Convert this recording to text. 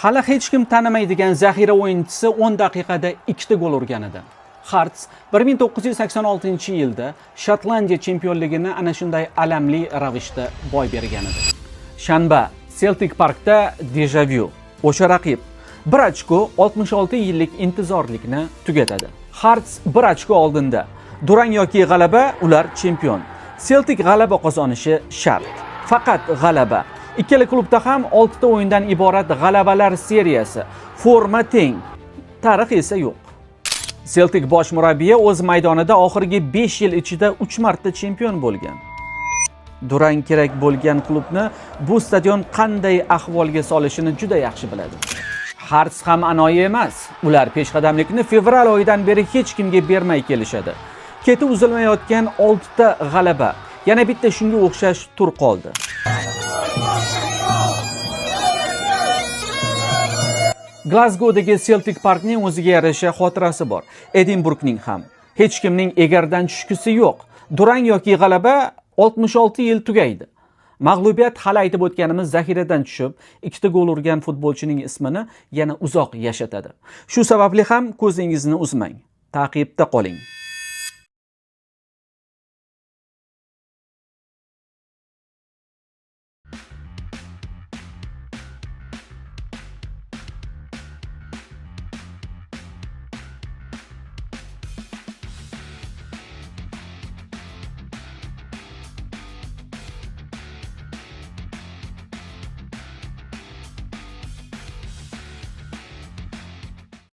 Hali hech kim tanimaydigan zaxira o'yinchisi 10 daqiqada 2 ta gol urgan edi. Hearts 1986-yilda Shotlandiya chempionligini ana shunday alamli ravishda boy bergan edi. Shanba Celtic Parkda deja-vu. O'sha raqib 1 ochko 66 yillik intizorlikni tugatadi. Hearts 1 ochko oldinda. Durang yoki g'alaba, ular chempion. Celtic g'alaba qozonishi shart. Faqat g'alaba. Ikkala klubda ham 6 ta o'yindan iborat g'alabalar seriyasi. Forma teng. Tarix esa yo'q. Celtic bosh murabbiyi o'z maydonida oxirgi 5 yil ichida 3 marta chempion bo'lgan. Durang kerak bo'lgan klubni bu stadion qanday ahvolga solishini juda yaxshi biladi. Hearts ham anoyi emas. Ular peshqadamlikni fevral oyidan beri hech kimga bermay kelishadi. Keti uzilmayotgan 6 ta g'alaba. Yana bitta shunga o'xshash tur qoldi. Glasgowdagi Celtic Parkning o'ziga yarasha xotirasi bor. Edinburgning ham. Hech kimning egardan tushkisi yo'q. Durang yoki g'alaba 66 yil tugaydi. Mag'lubiyat hali aytib o'tganimiz zaxiradan tushib, 2 ta gol urgan futbolchining ismini yana uzoq yashatadi. Shu sababli ham ko'zingizni uzmang. Ta'qibda qoling.